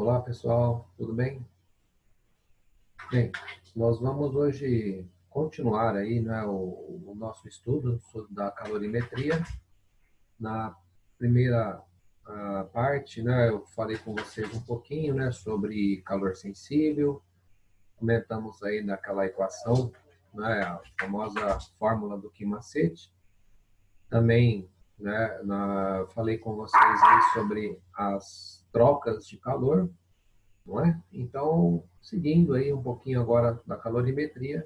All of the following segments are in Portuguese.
Olá pessoal, tudo bem? Bem, nós vamos hoje continuar aí, né, o nosso estudo da calorimetria. Na primeira parte, né, eu falei com vocês um pouquinho, né, sobre calor sensível, comentamos aí naquela equação, né, a famosa fórmula do Ki-Macete. Também, né, falei com vocês aí sobre as trocas de calor, não é? Então, seguindo aí um pouquinho agora da calorimetria,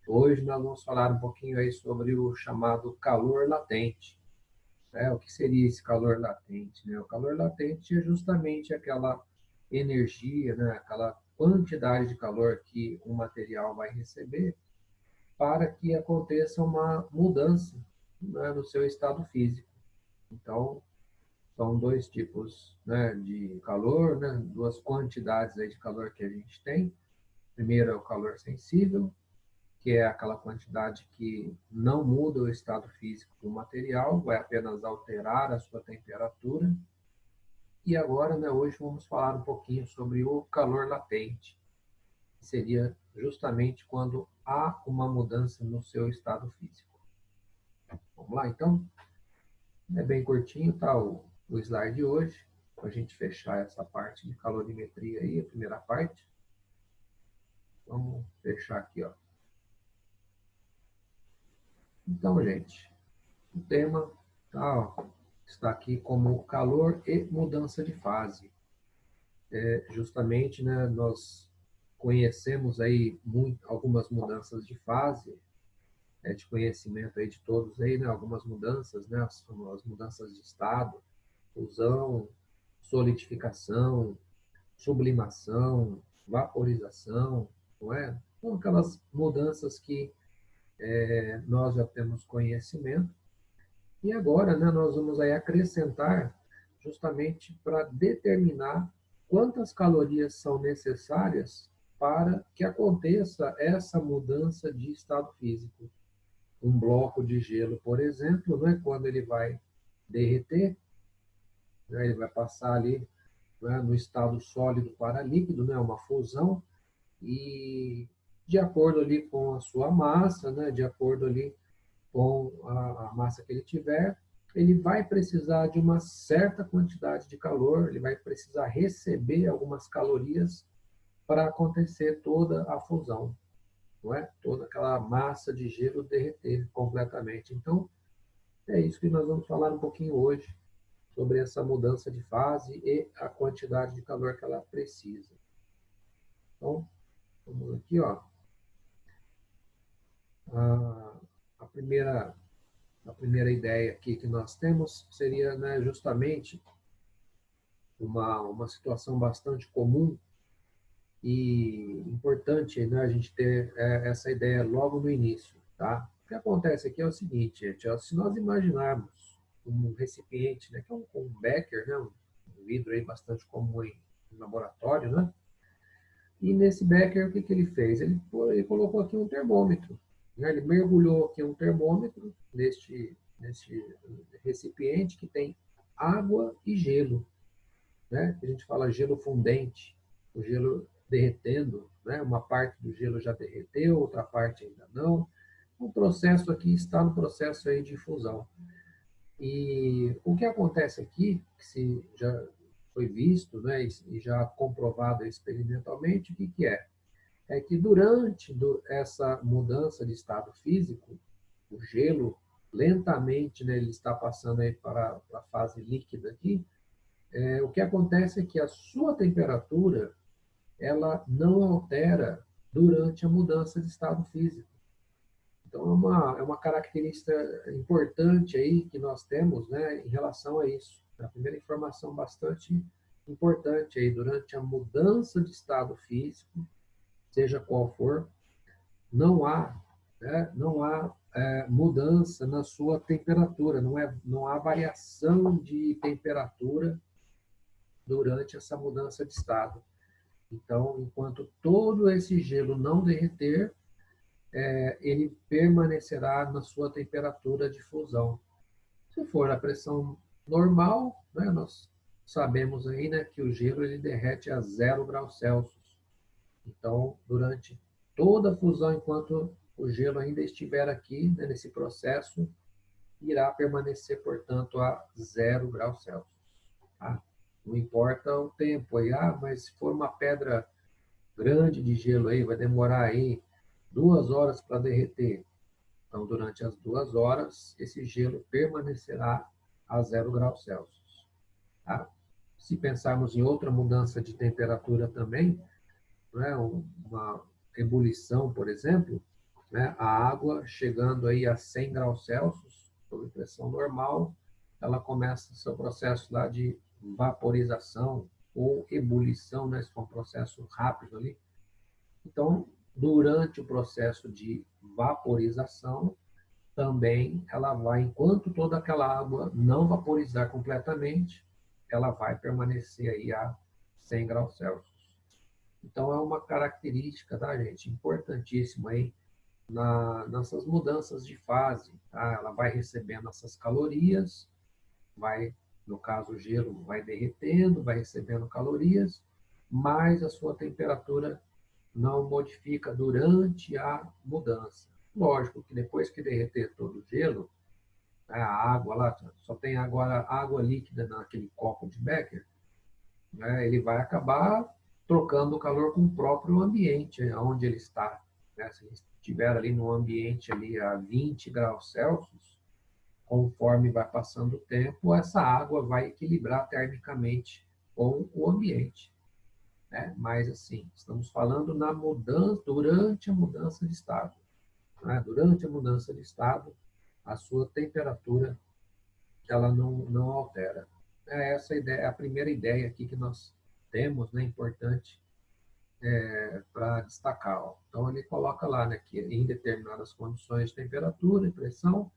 hoje nós vamos falar um pouquinho aí sobre o chamado calor latente, né? O que seria esse calor latente, né? O calor latente é justamente aquela energia, né? Aquela quantidade de calor que um material vai receber para que aconteça uma mudança, né, no seu estado físico. Então, são dois tipos, né, de calor, né, duas quantidades aí de calor que a gente tem. Primeiro é o calor sensível, que é aquela quantidade que não muda o estado físico do material, vai apenas alterar a sua temperatura. E agora, né, hoje vamos falar um pouquinho sobre o calor latente, que seria justamente quando há uma mudança no seu estado físico. Vamos lá, então? É bem curtinho, tá, o slide de hoje, para a gente fechar essa parte de calorimetria aí, a primeira parte. Vamos fechar aqui, ó. Então, gente, o tema tá, está aqui como calor e mudança de fase. Justamente, né, nós conhecemos aí algumas mudanças de fase, de conhecimento aí de todos aí, né, algumas mudanças, né, as mudanças de estado, fusão, solidificação, sublimação, vaporização, não é? São aquelas mudanças que nós já temos conhecimento. E agora, né, nós vamos aí acrescentar justamente para determinar quantas calorias são necessárias para que aconteça essa mudança de estado físico. Um bloco de gelo, por exemplo, né, quando ele vai derreter, né, ele vai passar ali, né, no estado sólido para líquido, né, uma fusão, e de acordo ali com a sua massa, né, de acordo ali com a massa que ele tiver, ele vai precisar de uma certa quantidade de calor, ele vai precisar receber algumas calorias para acontecer toda a fusão, não é? Toda aquela massa de gelo derreter completamente. Então, é isso que nós vamos falar um pouquinho hoje, sobre essa mudança de fase e a quantidade de calor que ela precisa. Então, vamos aqui, ó. A, a primeira A primeira ideia aqui que nós temos seria, né, justamente uma situação bastante comum e importante, né, a gente ter essa ideia logo no início, tá? O que acontece aqui é o seguinte, gente, ó, se nós imaginarmos um recipiente, né, que é um becker, né, um vidro aí bastante comum em laboratório, né? E nesse becker, o que que ele fez? Ele colocou aqui um termômetro, né? Ele mergulhou aqui um termômetro neste recipiente que tem água e gelo, né? A gente fala gelo fundente, o gelo derretendo, né? Uma parte do gelo já derreteu, outra parte ainda não. O processo aqui está no processo aí de fusão. E o que acontece aqui, que se já foi visto, né, e já comprovado experimentalmente, o que que é? É que durante essa mudança de estado físico, o gelo lentamente, né, ele está passando aí para a fase líquida aqui, o que acontece é que a sua temperatura ela não altera durante a mudança de estado físico. Então é uma característica importante aí que nós temos, né, em relação a isso. A primeira informação bastante importante aí durante a mudança de estado físico, seja qual for, não há, né, não há mudança na sua temperatura, não há variação de temperatura durante essa mudança de estado. Então, enquanto todo esse gelo não derreter, ele permanecerá na sua temperatura de fusão. Se for a pressão normal, né, nós sabemos aí, né, que o gelo ele derrete a 0 graus Celsius. Então, durante toda a fusão, enquanto o gelo ainda estiver aqui, né, nesse processo, irá permanecer, portanto, a 0 graus Celsius. Tá? Não importa o tempo aí, mas se for uma pedra grande de gelo aí, vai demorar aí 2 horas para derreter. Então, durante as 2 horas, esse gelo permanecerá a 0 graus Celsius. Tá? Se pensarmos em outra mudança de temperatura também, né, uma ebulição, por exemplo, né, a água chegando aí a 100 graus Celsius, sob pressão normal, ela começa o seu processo lá de vaporização ou ebulição, né, se for um processo rápido ali. Então, durante o processo de vaporização, também ela vai, enquanto toda aquela água não vaporizar completamente, ela vai permanecer aí a 100 graus Celsius. Então, é uma característica, tá, gente, importantíssima aí nessas mudanças de fase. Tá? Ela vai recebendo essas calorias, vai, no caso, o gelo vai derretendo, vai recebendo calorias, mas a sua temperatura não modifica durante a mudança. Lógico que depois que derreter todo o gelo, a água lá, só tem agora água líquida naquele copo de Becker, né, ele vai acabar trocando o calor com o próprio ambiente onde ele está. Né? Se ele estiver ali no ambiente ali a 20 graus Celsius, conforme vai passando o tempo, essa água vai equilibrar termicamente com o ambiente. Né? Mas, assim, estamos falando na mudança, durante a mudança de estado. Né? Durante a mudança de estado, a sua temperatura ela não altera. É essa a ideia, a primeira ideia aqui que nós temos, né, importante para destacar. Ó. Então, ele coloca lá, né, que em determinadas condições de temperatura e pressão,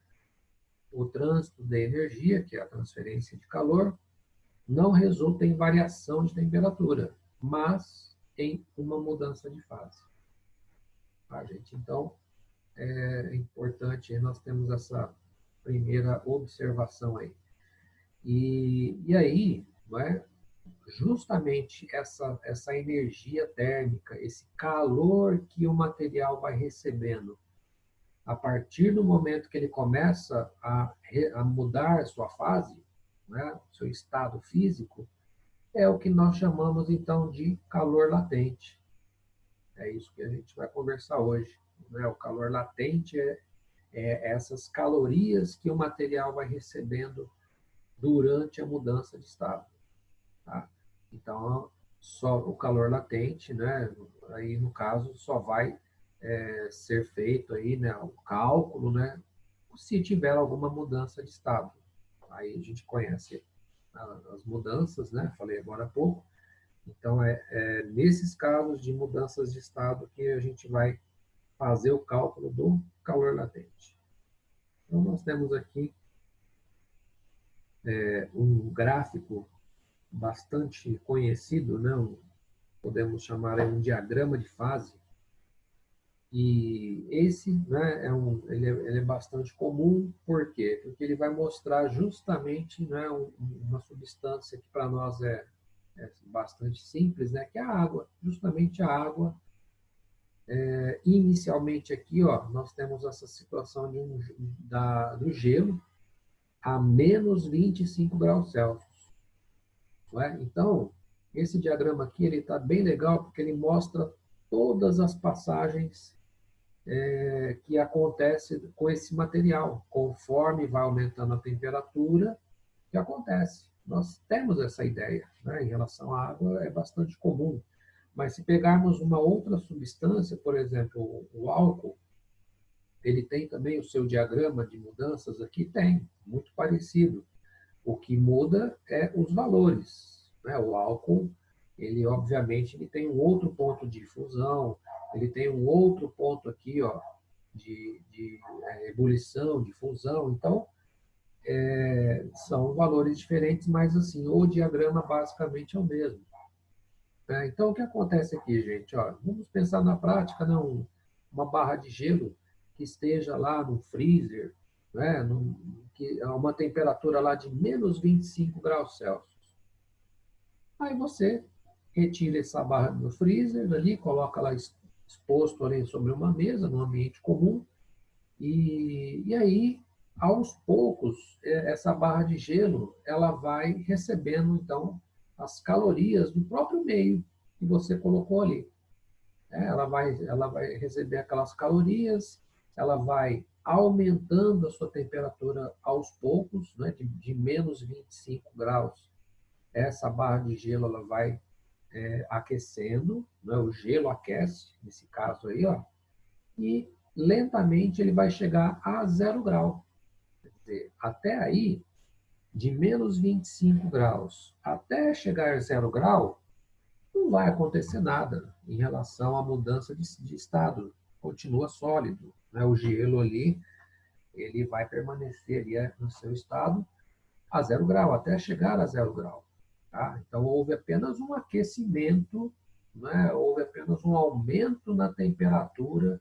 o trânsito de energia, que é a transferência de calor, não resulta em variação de temperatura, mas em uma mudança de fase. Tá, gente? Então, é importante, nós temos essa primeira observação aí. E aí, não é? Justamente essa energia térmica, esse calor que o material vai recebendo, a partir do momento que ele começa a mudar sua fase, né, seu estado físico, é o que nós chamamos então de calor latente. É isso que a gente vai conversar hoje. Né? O calor latente é essas calorias que o material vai recebendo durante a mudança de estado. Tá? Então, só o calor latente, né? Aí no caso só vai ser feito aí, né, o cálculo, né, se tiver alguma mudança de estado. Aí a gente conhece as mudanças, né? Falei agora há pouco. Então, nesses casos de mudanças de estado que a gente vai fazer o cálculo do calor latente. Então, nós temos aqui um gráfico bastante conhecido, né? Podemos chamar um diagrama de fase. E esse, né, ele é bastante comum, por quê? Porque ele vai mostrar justamente, né, uma substância que para nós é bastante simples, né, que é a água. Justamente a água. Inicialmente aqui, ó, nós temos essa situação do gelo a menos 25 graus Celsius. Não é? Então, esse diagrama aqui ele está bem legal porque ele mostra todas as passagens que acontece com esse material, conforme vai aumentando a temperatura, que acontece. Nós temos essa ideia, né? Em relação à água, é bastante comum. Mas se pegarmos uma outra substância, por exemplo, o álcool, ele tem também o seu diagrama de mudanças aqui? Tem, muito parecido. O que muda é os valores. Né? O álcool, ele obviamente ele tem um outro ponto de fusão, ele tem um outro ponto aqui, ó, de ebulição, de fusão. Então, são valores diferentes, mas assim, o diagrama basicamente é o mesmo. Né? Então, o que acontece aqui, gente? Ó, vamos pensar na prática, né? Uma barra de gelo que esteja lá no freezer, né? Que a uma temperatura lá de menos 25 graus Celsius. Aí você retira essa barra do freezer ali, coloca lá exposto ali sobre uma mesa, num ambiente comum, e aí, aos poucos, essa barra de gelo, ela vai recebendo, então, as calorias do próprio meio que você colocou ali. Ela vai receber aquelas calorias, ela vai aumentando a sua temperatura aos poucos, né, de menos 25 graus. Essa barra de gelo ela vai aquecendo, né, o gelo aquece, nesse caso aí, ó, e lentamente ele vai chegar a 0 grau. Quer dizer, até aí, de menos 25 graus até chegar a 0 grau, não vai acontecer nada em relação à mudança de estado. Continua sólido, né? O gelo ali, ele vai permanecer ali no seu estado a 0 grau, até chegar a 0 grau. Tá? Então, houve apenas um aquecimento, né? Houve apenas um aumento na temperatura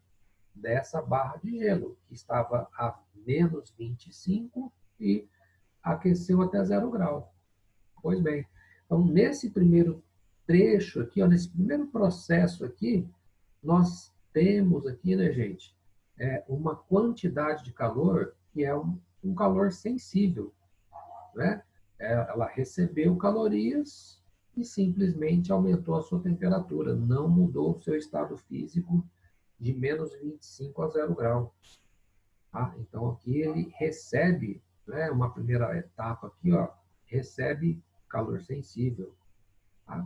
dessa barra de gelo, que estava a menos 25 e aqueceu até 0 grau. Pois bem, então nesse primeiro trecho aqui, ó, nesse primeiro processo aqui, nós temos aqui, né, gente, uma quantidade de calor que é um calor sensível, né? Ela recebeu calorias e simplesmente aumentou a sua temperatura, não mudou o seu estado físico de menos 25 a 0 grau. Tá? Então, aqui ele recebe, né, uma primeira etapa aqui, ó, recebe calor sensível. Tá?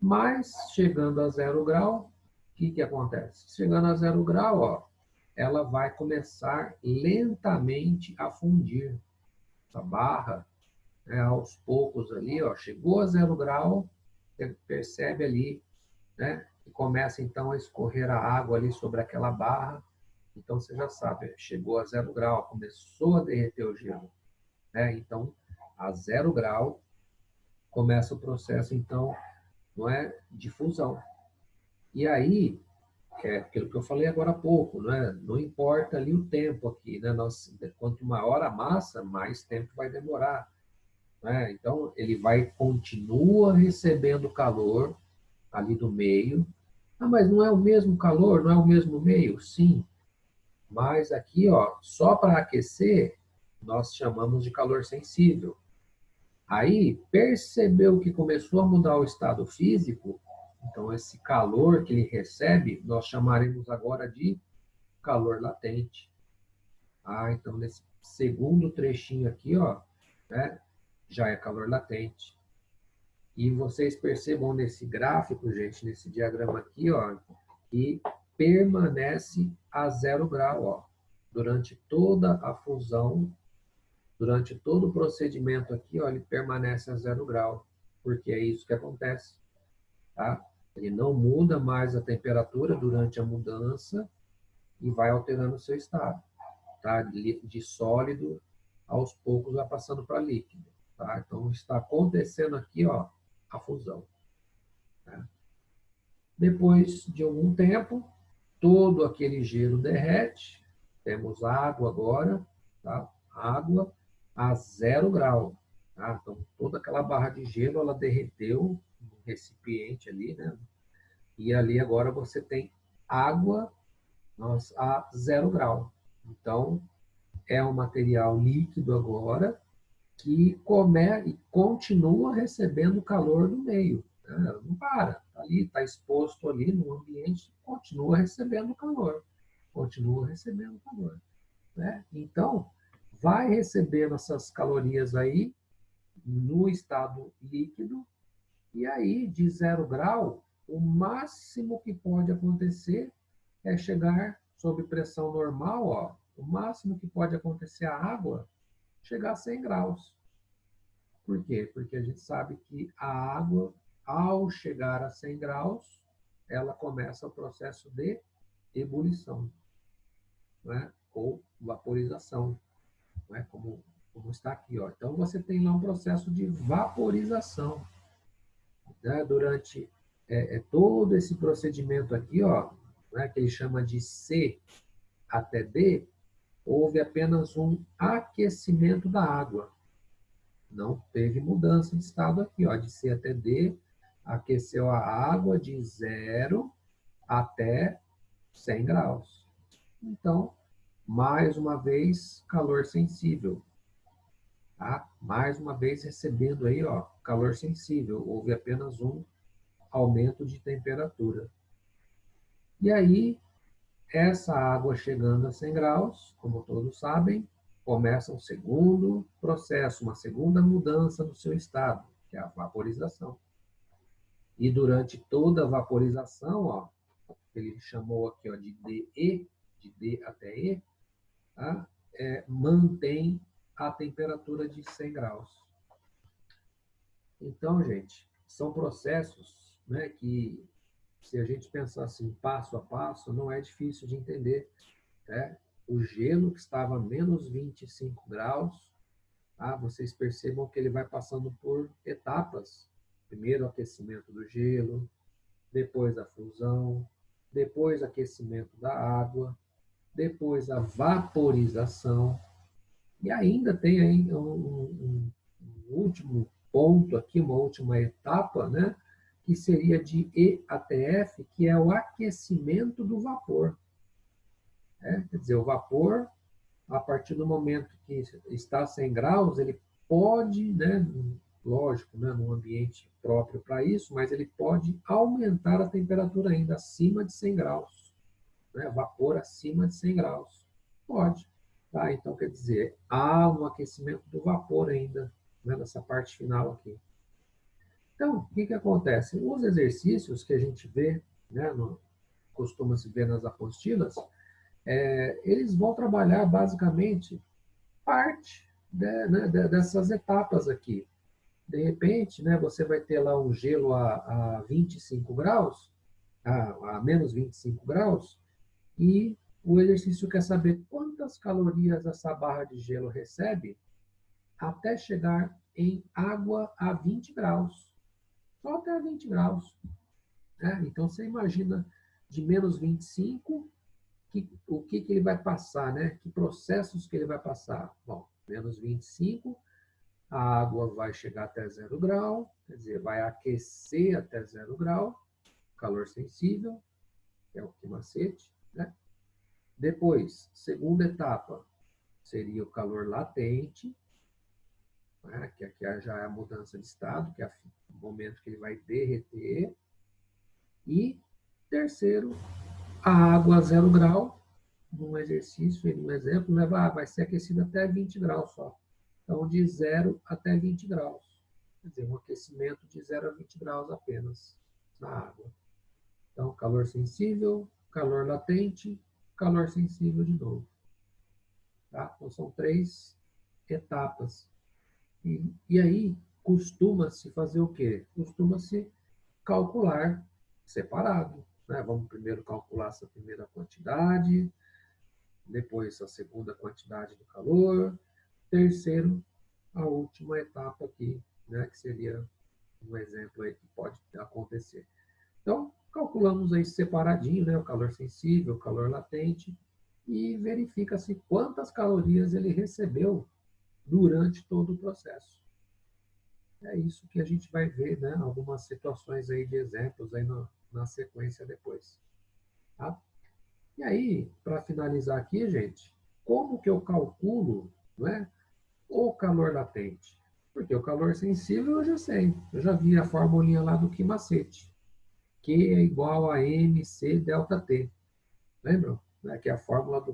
Mas, chegando a 0 grau, o que acontece? Chegando a 0 grau, ó, ela vai começar lentamente a fundir. Essa barra, né, aos poucos ali, ó, chegou a 0 grau, você percebe ali, né, e começa então a escorrer a água ali sobre aquela barra. Então você já sabe, chegou a 0 grau, começou a derreter o gelo, né? Então, a 0 grau começa o processo então, não é, de fusão. E aí, é aquilo que eu falei agora há pouco, né? Não importa ali o tempo aqui, né? Quanto maior a massa, mais tempo vai demorar, né? Então, ele continua recebendo calor ali do meio. Ah, mas não é o mesmo calor, não é o mesmo meio? Sim, mas aqui, ó, só para aquecer, nós chamamos de calor sensível. Aí, percebeu que começou a mudar o estado físico, então esse calor que ele recebe, nós chamaremos agora de calor latente. Ah, então nesse segundo trechinho aqui, ó, né, já é calor latente. E vocês percebam nesse gráfico, gente, nesse diagrama aqui, ó, que permanece a 0 grau, ó, durante toda a fusão, durante todo o procedimento aqui, ó, ele permanece a 0 grau, porque é isso que acontece, tá? Ele não muda mais a temperatura durante a mudança e vai alterando o seu estado, tá? De sólido, aos poucos vai passando para líquido, tá? Então está acontecendo aqui, ó, a fusão. Tá? Depois de algum tempo, todo aquele gelo derrete, temos água agora, tá? Água a 0 grau. Tá? Então, toda aquela barra de gelo, ela derreteu no recipiente ali, né? E ali agora você tem água a 0 grau. Então, é um material líquido agora que e continua recebendo calor do meio. Né? Não para, está ali, está exposto ali no ambiente, continua recebendo calor, continua recebendo calor. Né? Então, vai recebendo essas calorias aí no estado líquido, e aí, de 0 grau, o máximo que pode acontecer é chegar sob pressão normal, ó, o máximo que pode acontecer a água chegar a 100 graus. Por quê? Porque a gente sabe que a água, ao chegar a 100 graus, ela começa o processo de ebulição, né? Ou vaporização, né? Como está aqui. Ó. Então, você tem lá um processo de vaporização. Né? Durante todo esse procedimento aqui, ó, né? Que ele chama de C até D, houve apenas um aquecimento da água. Não teve mudança de estado aqui, ó, de C até D, aqueceu a água de 0 até 100 graus. Então, mais uma vez, calor sensível. Tá? Mais uma vez recebendo aí, ó, calor sensível. Houve apenas um aumento de temperatura. E aí, essa água chegando a 100 graus, como todos sabem, começa um segundo processo, uma segunda mudança no seu estado, que é a vaporização. E durante toda a vaporização, ó, ele chamou aqui, ó, de DE, de D até E, tá? Mantém a temperatura de 100 graus. Então, gente, são processos, né, que, se a gente pensar assim, passo a passo, não é difícil de entender. Né? O gelo que estava a menos 25 graus, tá? Vocês percebam que ele vai passando por etapas. Primeiro, o aquecimento do gelo, depois a fusão, depois aquecimento da água, depois a vaporização, e ainda tem aí um último ponto aqui, uma última etapa, né, que seria de E até F, que é o aquecimento do vapor. Quer dizer, o vapor, a partir do momento que está a 100 graus, ele pode, né, lógico, né, num ambiente próprio para isso, mas ele pode aumentar a temperatura ainda acima de 100 graus. Né, vapor acima de 100 graus. Pode. Tá? Então, quer dizer, há um aquecimento do vapor ainda, né, nessa parte final aqui. Então, o que, que acontece? Os exercícios que a gente vê, né, costuma se ver nas apostilas, eles vão trabalhar basicamente parte, né, dessas etapas aqui. De repente, né, você vai ter lá um gelo a 25 graus, a menos 25 graus, e o exercício quer saber quantas calorias essa barra de gelo recebe até chegar em água a 20 graus. Só até 20 graus. Né? Então, você imagina de menos 25, o que ele vai passar, né? Que processos que ele vai passar? Bom, menos 25, a água vai chegar até 0 grau, quer dizer, vai aquecer até 0 grau, calor sensível, que é o macete, né? Depois, segunda etapa, seria o calor latente, né, que aqui já é a mudança de estado, que é o momento que ele vai derreter. E terceiro, a água a 0 grau, num exercício, num exemplo, vai ser aquecida até 20 graus só. Então, de 0 até 20 graus. Quer dizer, um aquecimento de 0 a 20 graus apenas na água. Então, calor sensível, calor latente, calor sensível de novo. Tá? Então, são 3 etapas. E aí, costuma-se fazer o quê? Costuma-se calcular separado. Né? Vamos primeiro calcular essa primeira quantidade, depois a segunda quantidade do calor, terceiro, a última etapa aqui, né? Que seria um exemplo aí que pode acontecer. Então, calculamos aí separadinho, né? O calor sensível, o calor latente, e verifica-se quantas calorias ele recebeu durante todo o processo. É isso que a gente vai ver, né? Algumas situações aí de exemplos aí na sequência depois. Tá? E aí, para finalizar aqui, gente, como que eu calculo, né, o calor latente? Porque o calor sensível eu já sei, eu já vi a formulinha lá do Quimacete. Q é igual a mc delta T. Lembram? Né? Que é a fórmula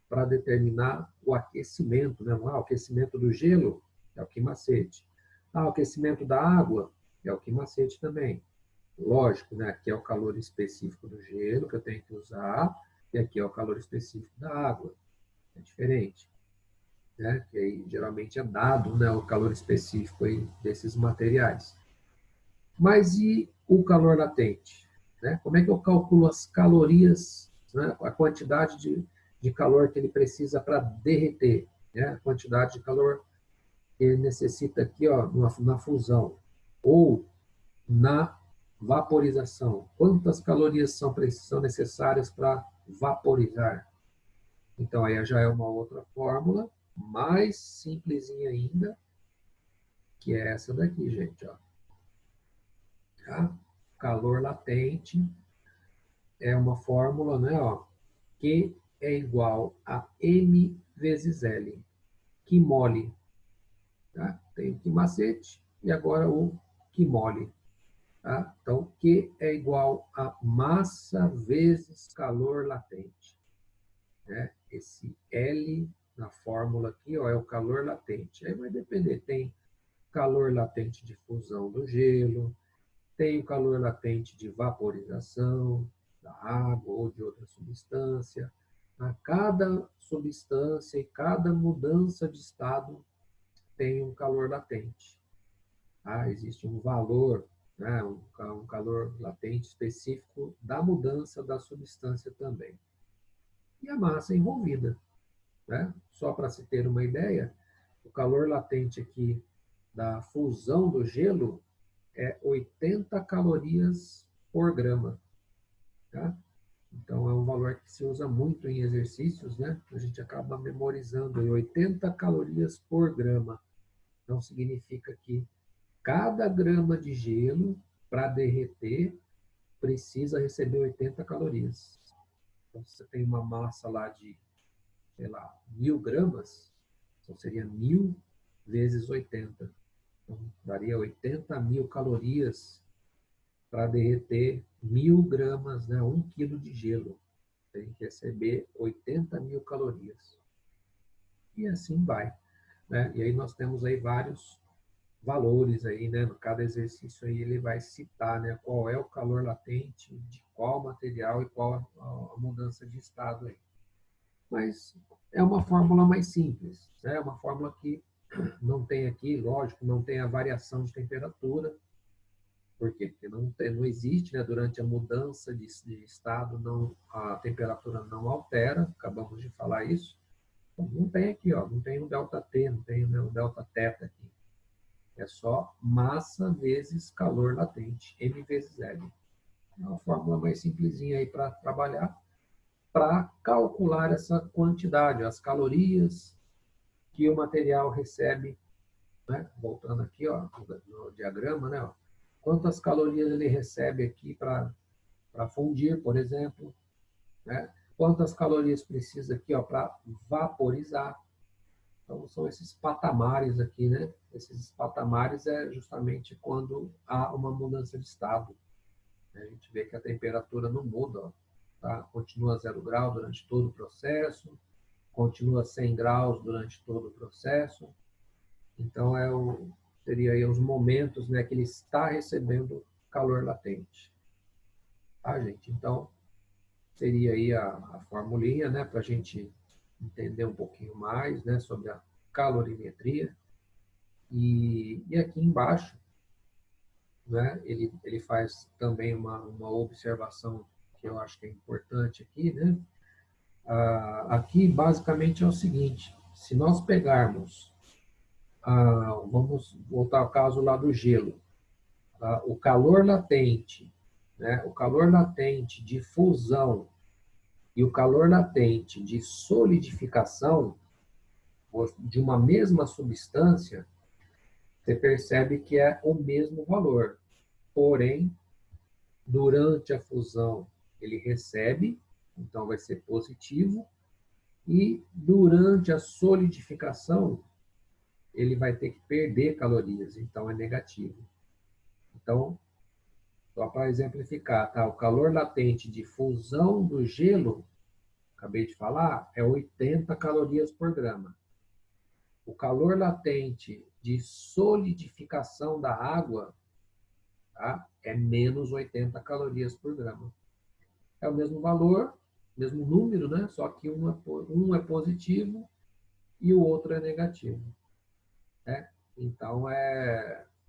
para determinar o aquecimento. Né? O aquecimento do gelo é o Quimacete. O aquecimento da água é o Quimacete também. Lógico, né? Aqui é o calor específico do gelo que eu tenho que usar, e aqui é o calor específico da água. É diferente. Né? Que aí, geralmente é dado, né, o calor específico aí desses materiais. Mas e o calor latente? Né? Como é que eu calculo as calorias, né, a quantidade de calor que ele precisa para derreter? Né? A quantidade de calor que ele necessita aqui, ó, na fusão. Ou na vaporização. Quantas calorias são necessárias para vaporizar? Então, aí já é uma outra fórmula, mais simplesinha ainda, que é essa daqui, gente, ó. Tá? Calor latente é uma fórmula, né, ó, Q é igual a M vezes L. Que mole, tá? Tem o que macete e agora o que mole. Tá? Então, Q é igual a massa vezes calor latente. Né? Esse L na fórmula aqui, ó, é o calor latente. Aí vai depender, tem calor latente de fusão do gelo, tem o calor latente de vaporização da água ou de outra substância. A cada substância e cada mudança de estado tem um calor latente. Tá? Existe um valor, né, um calor latente específico da mudança da substância também. E a massa envolvida. Né? Só para se ter uma ideia, o calor latente aqui da fusão do gelo é 80 calorias por grama. Tá? Então, é um valor que se usa muito em exercícios, né? A gente acaba memorizando 80 calorias por grama. Então, significa que cada grama de gelo, para derreter, precisa receber 80 calorias. Então, se você tem uma massa lá de, sei lá, 1.000 gramas, então seria 1.000 vezes 80. Então, daria 80.000 calorias para derreter 1.000 gramas, né, 1 quilo de gelo. Tem que receber 80.000 calorias. E assim vai. Né? E aí nós temos aí vários valores aí, né? No cada exercício aí ele vai citar, né, qual é o calor latente, de qual material e qual a mudança de estado aí. Mas é uma fórmula mais simples, né? É uma fórmula que não tem aqui, lógico, não tem a variação de temperatura. Por quê? Porque não existe, né, durante a mudança de estado, não, a temperatura não altera, acabamos de falar isso. Então, não tem aqui, ó, não tem o ΔT, não tem, né, o Δθ aqui. É só massa vezes calor latente, M vezes L. É uma fórmula mais simplesinha aí para trabalhar, para calcular essa quantidade, as calorias que o material recebe, né? Voltando aqui, ó, no diagrama, né? Ó, quantas calorias ele recebe aqui para fundir, por exemplo, né? Quantas calorias precisa aqui, ó, para vaporizar. Então, são esses patamares aqui, né? Esses patamares é justamente quando há uma mudança de estado. A gente vê que a temperatura não muda, ó, tá? Continua 0 grau durante todo o processo, continua 100 graus durante todo o processo. Então, seria aí os momentos, né, que ele está recebendo calor latente. Tá, gente? Então, seria aí a formulinha, né, para a gente entender um pouquinho mais, né, sobre a calorimetria. E aqui embaixo, né, ele faz também uma observação que eu acho que é importante aqui, né? Aqui, basicamente, é o seguinte: se nós pegarmos, vamos voltar ao caso lá do gelo, o calor latente, né, o calor latente de fusão e o calor latente de solidificação de uma mesma substância, você percebe que é o mesmo valor. Porém, durante a fusão, ele recebe, então vai ser positivo, e durante a solidificação, ele vai ter que perder calorias, então é negativo. Então, só para exemplificar, tá? O calor latente de fusão do gelo, acabei de falar, é 80 calorias por grama. O calor latente de solidificação da água, tá? É menos 80 calorias por grama. É o mesmo valor, mesmo número, né? Só que um é positivo e o outro é negativo. Né? Então,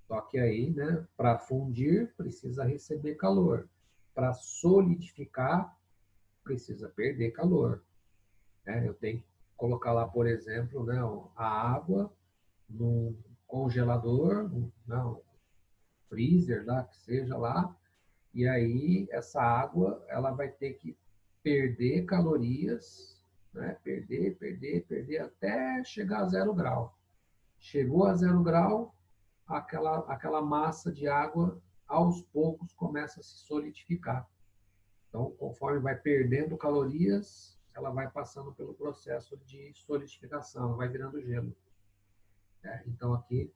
só que aí, né, para fundir, precisa receber calor. Para solidificar, precisa perder calor. Né? Eu tenho que colocar lá, por exemplo, né, a água no congelador, não, freezer, lá, que seja lá, e aí essa água ela vai ter que perder calorias, né? Perder até chegar a 0 grau. Chegou a 0 grau, aquela massa de água, aos poucos, começa a se solidificar. Então, conforme vai perdendo calorias, ela vai passando pelo processo de solidificação, ela vai virando gelo. Então, aqui,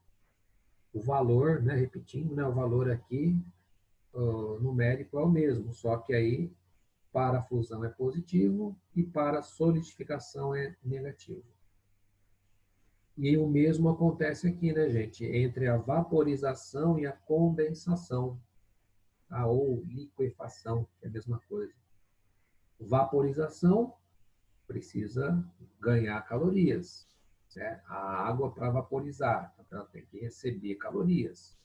o valor, né, repetindo, né, o valor aqui, numérico é o mesmo, só que aí, para a fusão é positivo e para a solidificação é negativo. E o mesmo acontece aqui, né, gente? Entre a vaporização e a condensação, tá? Ou liquefação, que é a mesma coisa. Vaporização precisa ganhar calorias, né? A água para vaporizar, então ela tem que receber calorias.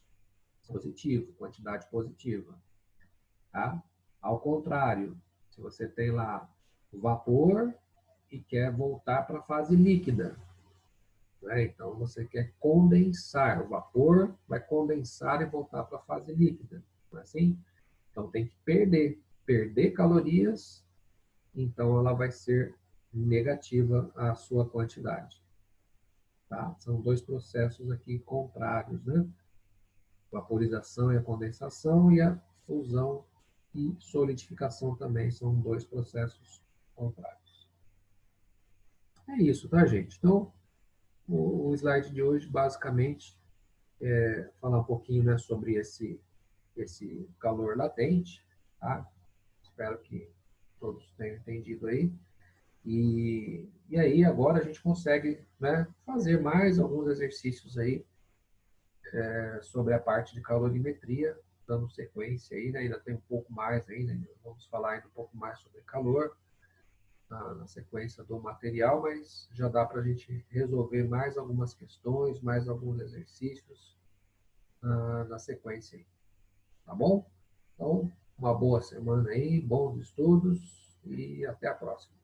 Positivo, quantidade positiva. Tá? Ao contrário, se você tem lá vapor e quer voltar para a fase líquida, né? Então, você quer condensar. O vapor vai condensar e voltar para a fase líquida. Não é assim? Então, tem que perder calorias, então ela vai ser negativa a sua quantidade. Tá? São dois processos aqui contrários, né? Vaporização e a condensação, e a fusão e solidificação também são dois processos contrários. É isso, tá, gente? Então, o slide de hoje, basicamente, falar um pouquinho, né, sobre esse calor latente, tá? Espero que todos tenham entendido aí. E aí agora a gente consegue, né, fazer mais alguns exercícios aí sobre a parte de calorimetria, dando sequência aí, né? Ainda tem um pouco mais ainda, vamos falar ainda um pouco mais sobre calor na sequência do material, mas já dá para a gente resolver mais algumas questões, mais alguns exercícios na sequência aí. Tá bom? Então, uma boa semana aí, bons estudos e até a próxima.